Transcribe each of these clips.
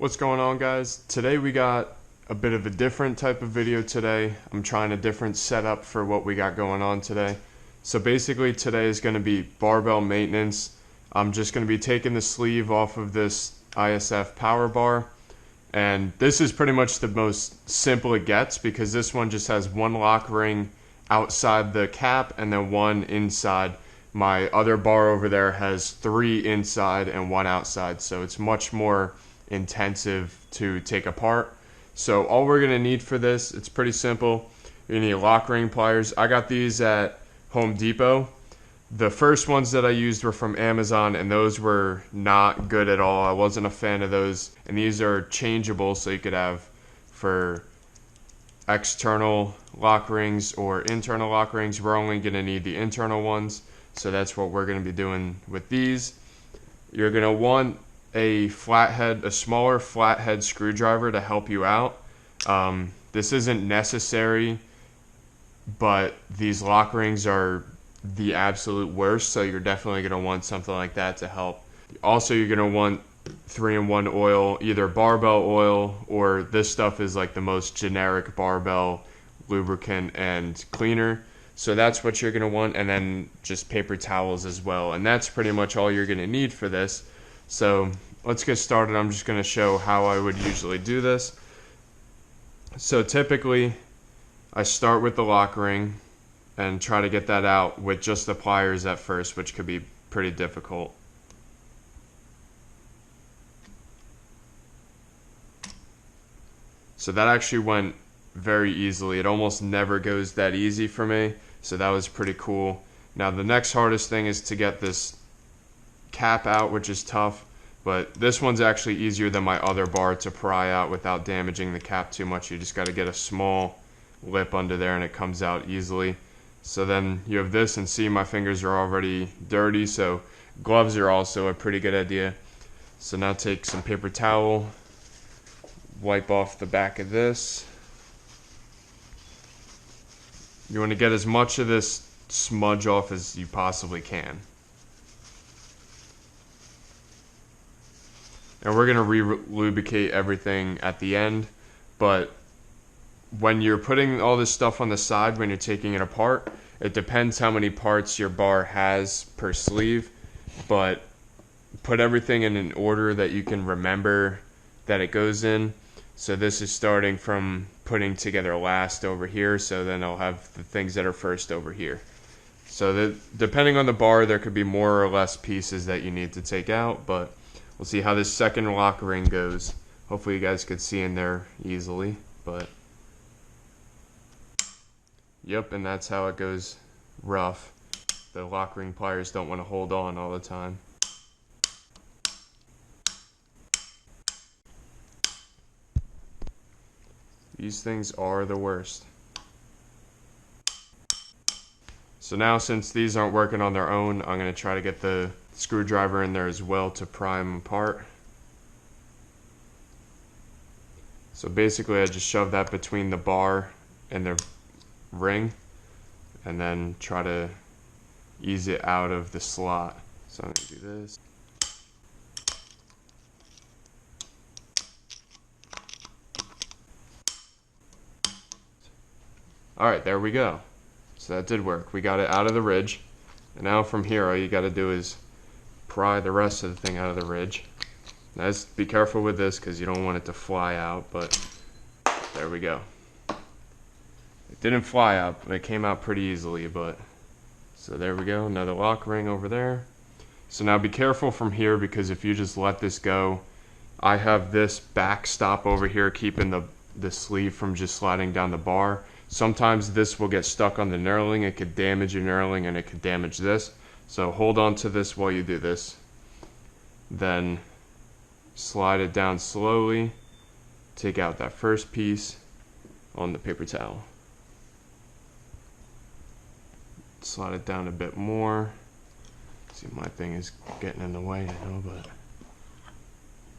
What's going on, guys? Today we got a bit of a different type of video today. I'm trying a different setup for what we got going on today. So basically today is going to be barbell maintenance. I'm just going to be taking the sleeve off of this ISF power bar. And this is pretty much the most simple it gets because this one just has one lock ring outside the cap and then one inside. My other bar over there has 3 inside and 1 outside, so it's much more intensive to take apart. So all we're gonna need for this, it's pretty simple. You need lock ring pliers. I got these at Home Depot. The first ones that I used were from Amazon, and those were not good at all. I wasn't a fan of those. And these are changeable, so you could have for external lock rings or internal lock rings. We're only gonna need the internal ones, so that's what we're gonna be doing with these. You're gonna want a smaller flathead screwdriver to help you out. This isn't necessary, but these lock rings are the absolute worst, so you're definitely going to want something like that to help. Also, you're going to want 3-in-1 oil, either barbell oil, or this stuff is like the most generic barbell lubricant and cleaner. So that's what you're going to want, and then just paper towels as well. And that's pretty much all you're going to need for this. So let's get started. I'm just going to show how I would usually do this. So typically I start with the lock ring and try to get that out with just the pliers at first, which could be pretty difficult. So that actually went very easily. It almost never goes that easy for me, so that was pretty cool. Now the next hardest thing is to get this cap out, which is tough, but this one's actually easier than my other bar to pry out without damaging the cap too much. You just got to get a small lip under there and it comes out easily. So then you have this, and see, my fingers are already dirty, so gloves are also a pretty good idea. So now take some paper towel, wipe off the back of this. You want to get as much of this smudge off as you possibly can. And we're going to re-lubricate everything at the end, but when you're putting all this stuff on the side, when you're taking it apart, it depends how many parts your bar has per sleeve, but put everything in an order that you can remember that it goes in. So this is starting from putting together last over here, so then I'll have the things that are first over here. So depending on the bar, there could be more or less pieces that you need to take out, but we'll see how this second lock ring goes. Hopefully you guys could see in there easily, but yep, and that's how it goes rough. The lock ring pliers don't want to hold on all the time. These things are the worst. So now, since these aren't working on their own, I'm going to try to get the screwdriver in there as well to pry them apart. So basically I just shove that between the bar and the ring and then try to ease it out of the slot. So I'm going to do this. Alright, there we go. So that did work. We got it out of the ridge. And now from here, all you got to do is pry the rest of the thing out of the ridge. Now just be careful with this because you don't want it to fly out, but there we go. It didn't fly out, but it came out pretty easily, but so there we go. Another lock ring over there. So now be careful from here, because if you just let this go, I have this backstop over here keeping the sleeve from just sliding down the bar. Sometimes this will get stuck on the knurling. It could damage your knurling and it could damage this. So hold on to this while you do this. Then slide it down slowly. Take out that first piece on the paper towel. Slide it down a bit more. See, my thing is getting in the way, I know, but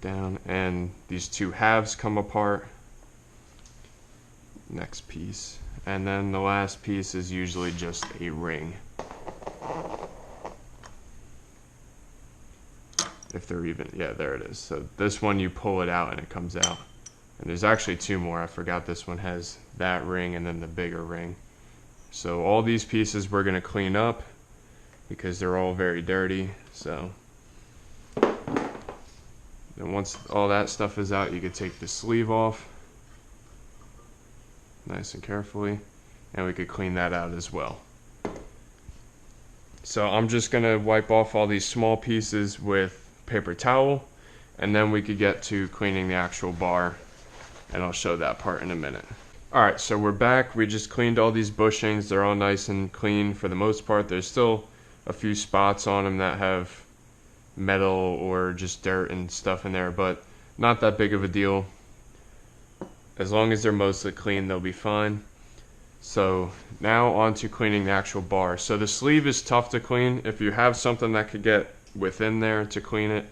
down. And these two halves come apart. Next piece. And then the last piece is usually just a ring. if they're even, yeah, there it is. So this one, you pull it out and it comes out. And there's actually two more. I forgot this one has that ring and then the bigger ring. So all these pieces we're gonna clean up because they're all very dirty. So then once all that stuff is out, you can take the sleeve off nice and carefully, and we could clean that out as well. So I'm just gonna wipe off all these small pieces with paper towel, and then we could get to cleaning the actual bar, and I'll show that part in a minute. Alright, so we're back. We just cleaned all these bushings. They're all nice and clean for the most part. There's still a few spots on them that have metal or just dirt and stuff in there, but not that big of a deal. As long as they're mostly clean, they'll be fine. So now on to cleaning the actual bar. So the sleeve is tough to clean. If you have something that could get within there to clean it,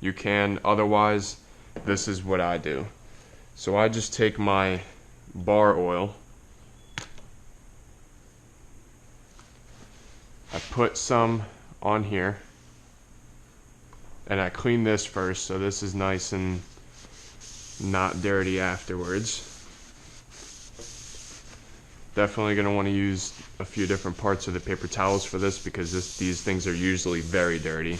you can. Otherwise, this is what I do. So I just take my bar oil, I put some on here, and I clean this first, so this is nice and not dirty afterwards. Definitely going to want to use a few different parts of the paper towels for this because these things are usually very dirty.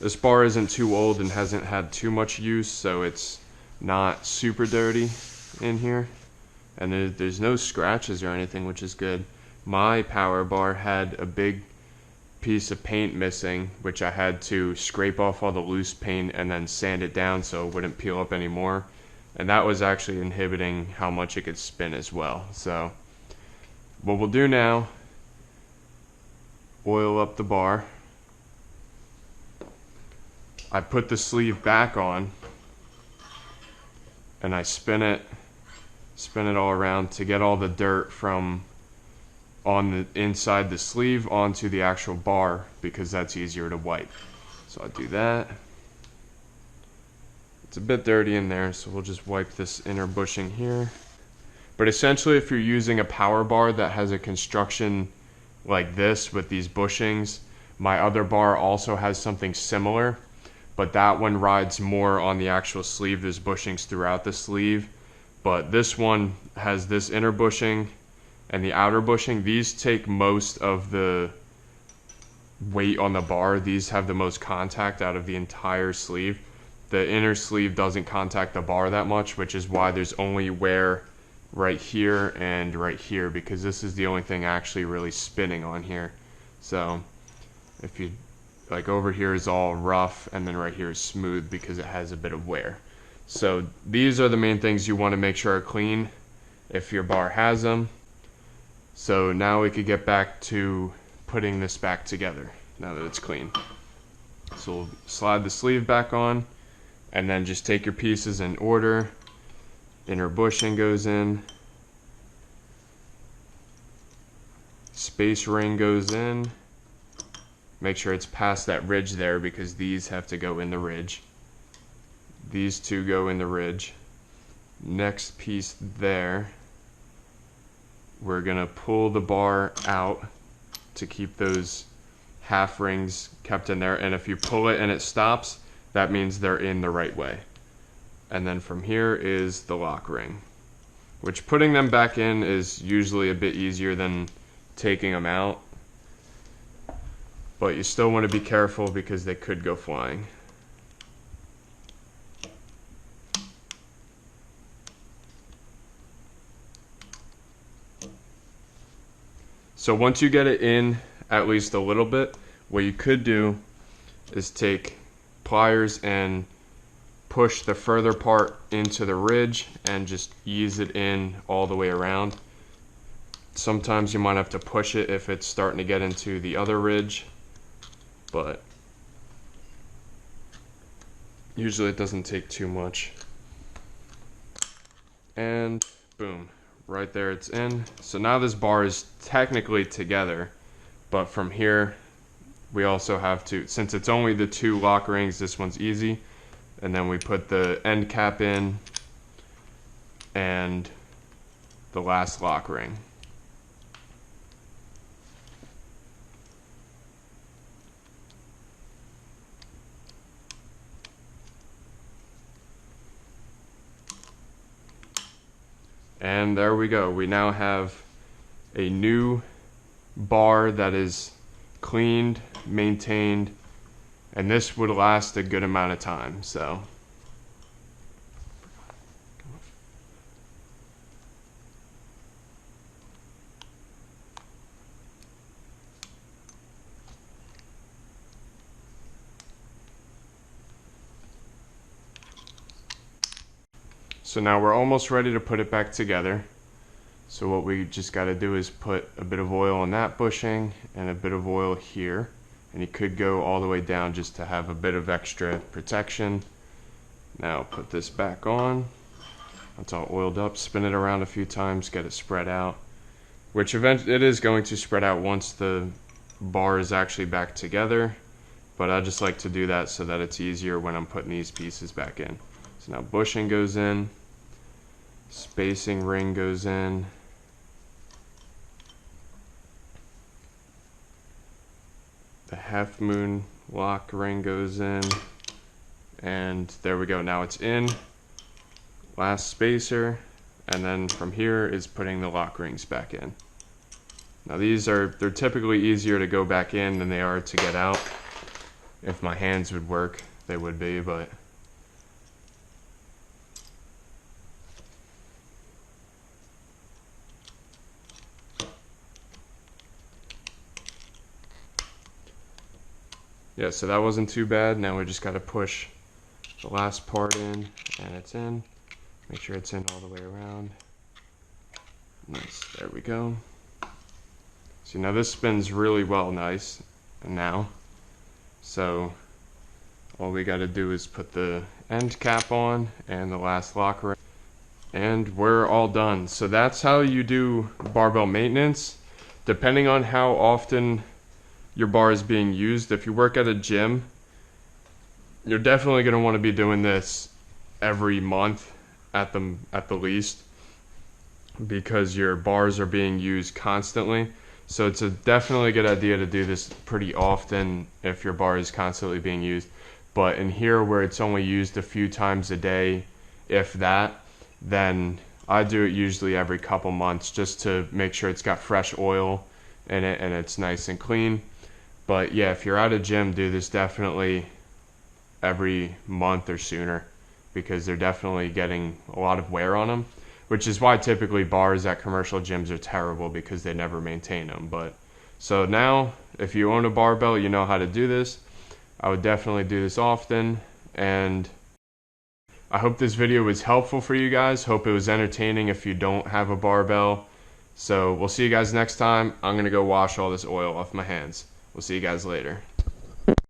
This bar isn't too old and hasn't had too much use, so it's not super dirty in here. And there's no scratches or anything, which is good. My power bar had a big piece of paint missing, which I had to scrape off all the loose paint and then sand it down so it wouldn't peel up anymore. And that was actually inhibiting how much it could spin as well. So what we'll do now, oil up the bar. I put the sleeve back on and I spin it all around to get all the dirt from on the inside the sleeve onto the actual bar, because that's easier to wipe. So I do that. It's a bit dirty in there, so we'll just wipe this inner bushing here. But essentially, if you're using a power bar that has a construction like this with these bushings, my other bar also has something similar, but that one rides more on the actual sleeve. There's bushings throughout the sleeve, but this one has this inner bushing and the outer bushing. These take most of the weight on the bar. These have the most contact out of the entire sleeve. The inner sleeve doesn't contact the bar that much, which is why there's only wear right here and right here, because this is the only thing actually really spinning on here. So if you like, over here is all rough and then right here is smooth because it has a bit of wear. So these are the main things you want to make sure are clean if your bar has them. So now we could get back to putting this back together now that it's clean. So we'll slide the sleeve back on and then just take your pieces in order. Inner bushing goes in. Space ring goes in. Make sure it's past that ridge there because these have to go in the ridge. These two go in the ridge. Next piece there, we're gonna pull the bar out to keep those half rings kept in there, and if you pull it and it stops, that means they're in the right way. And then from here is the lock ring, which putting them back in is usually a bit easier than taking them out, but you still want to be careful because they could go flying. So once you get it in at least a little bit, what you could do is take pliers and push the further part into the ridge and just ease it in all the way around. Sometimes you might have to push it if it's starting to get into the other ridge, but usually it doesn't take too much. And boom. Right there it's in. So now this bar is technically together, but from here we also have to, since it's only the two lock rings, this one's easy, and then we put the end cap in and the last lock ring. And there we go. We now have a new bar that is cleaned, maintained, and this would last a good amount of time. So now we're almost ready to put it back together. So what we just got to do is put a bit of oil on that bushing and a bit of oil here. And you could go all the way down just to have a bit of extra protection. Now put this back on. It's all oiled up. Spin it around a few times, get it spread out. Which eventually it is going to spread out once the bar is actually back together. But I just like to do that so that it's easier when I'm putting these pieces back in. So now bushing goes in. Spacing ring goes in. The half moon lock ring goes in. And there we go. Now it's in. Last spacer. And then from here is putting the lock rings back in. Now they're typically easier to go back in than they are to get out. If my hands would work, they would be, but yeah, so that wasn't too bad. Now we just got to push the last part in, and it's in. Make sure it's in all the way around. Nice, there we go. See, now this spins really well, nice, and now. So all we got to do is put the end cap on and the last lock ring, and we're all done. So that's how you do barbell maintenance. Depending on how often your bar is being used, if you work at a gym, you're definitely going to want to be doing this every month at the least, because your bars are being used constantly. So it's a definitely good idea to do this pretty often if your bar is constantly being used. But in here where it's only used a few times a day, if that, then I do it usually every couple months just to make sure it's got fresh oil in it and it's nice and clean. But yeah, if you're at a gym, do this definitely every month or sooner, because they're definitely getting a lot of wear on them, which is why typically bars at commercial gyms are terrible, because they never maintain them. But so now, if you own a barbell, you know how to do this. I would definitely do this often, and I hope this video was helpful for you guys. Hope it was entertaining if you don't have a barbell. So we'll see you guys next time. I'm gonna go wash all this oil off my hands. We'll see you guys later.